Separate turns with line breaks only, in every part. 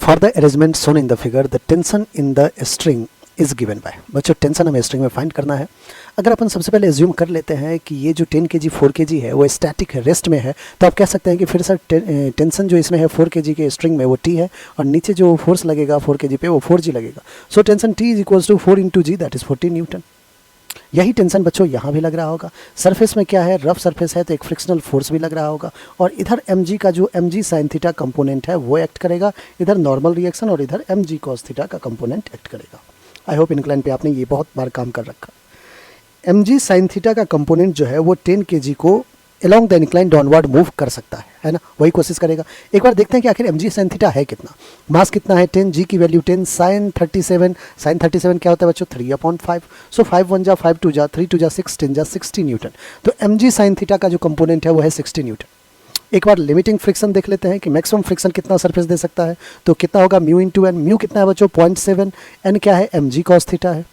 For the arrangement shown in the figure the tension in the string is given by। बच्चों tension हमें string में find करना है। अगर अपन सबसे पहले एज्यूम कर लेते हैं कि ये जो 10 kg 4 kg है वो स्टैटिक है, रेस्ट में है, तो आप कह सकते हैं कि फिर सर टेंशन जो इसमें है 4 kg के स्ट्रिंग में वो T है और नीचे जो फोर्स लगेगा 4 kg पे वो 4G लगेगा। So tension T is equals to 4 into G, that is 40 newton. यही टेंशन बच्चों यहाँ भी लग रहा होगा। सरफेस में क्या है, रफ सरफेस है तो एक फ्रिक्शनल फोर्स भी लग रहा होगा और इधर mg का जो mg साइन थीटा कंपोनेंट है वो एक्ट करेगा, इधर नॉर्मल रिएक्शन और इधर mg कॉस थीटा का कंपोनेंट एक्ट करेगा। आई होप इनक्लाइन पे आपने ये बहुत बार काम कर रखा। mg साइन थीटा का कंपोनेंट जो है वो 10 kg को along the incline downward move कर सकता है ना, वही कोशिश करेगा। एक बार देखते हैं कि आखिर mg साइन थीटा है कितना। मास कितना है 10, g की वैल्यू 10, साइन 37 क्या होता है बच्चों 3/5। सो 5 1 जा 5 2 जा 3 2 जा 6 10 जा 60 न्यूटन। तो mg साइन थीटा का जो कंपोनेंट है वो है 60 न्यूटन। एक बार लिमिटिंग फ्रिक्शन देख लेते हैं कि मैक्सिमम फ्रिक्शन कितना सरफेस दे सकता है, तो कितना होगा म्यू इंटू एन। म्यू कितना है बच्चों 0.7, एन क्या है mg कॉस थीटा है।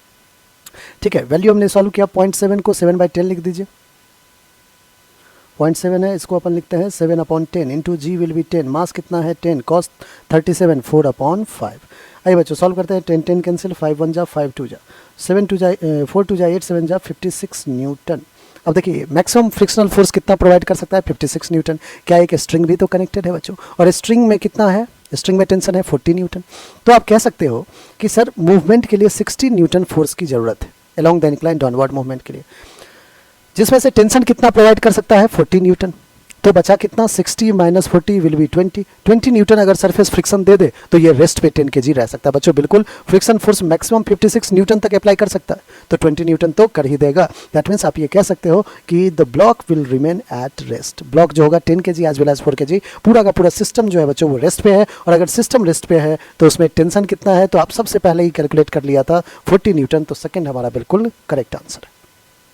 ठीक है, वैल्यू हमने सॉल्व किया, 0.7 को 7/10 लिख दीजिए। 0.7 है, इसको अपन लिखते हैं 7/10 इंटू जी विल बी 10। मास कितना है 10, कॉस 37 4/5। आइए बच्चों सॉल्व करते हैं। 10 10 कैंसिल, 5 1 जा 5 2 जा 7 2 जा 4 2 जा 8 7 जा 56 न्यूटन। अब देखिए मैक्सिमम फ्रिक्शनल फोर्स कितना प्रोवाइड कर सकता है 56 न्यूटन। क्या एक स्ट्रिंग भी तो कनेक्टेड है बच्चों, और स्ट्रिंग में कितना है, स्ट्रिंग में टेंशन है 40 न्यूटन। तो आप कह सकते हो कि सर मूवमेंट के लिए 60 न्यूटन फोर्स की ज़रूरत है along the incline downward movement के लिए, जिसमें से टेंशन कितना प्रोवाइड कर सकता है 40 न्यूटन। तो बचा कितना 60 माइनस 40 विल बी 20 न्यूटन। अगर सरफेस फ्रिक्शन दे दे तो ये रेस्ट पे 10 kg रह सकता है बच्चों। बिल्कुल फ्रिक्शन फोर्स मैक्सिमम 56 न्यूटन तक अप्लाई कर सकता है, तो 20 न्यूटन तो कर ही देगा। दैट मीन्स आप ये कह सकते हो कि the block will remain at rest. Block जो होगा 10 kg as well as 4 kg, पूरा का पूरा सिस्टम जो है बच्चों वो रेस्ट पे है। और अगर सिस्टम रेस्ट पे है तो उसमें टेंशन कितना है, तो आप सबसे पहले ही कैलकुलेट कर लिया था 40 न्यूटन। तो सेकेंड हमारा बिल्कुल करेक्ट आंसर है।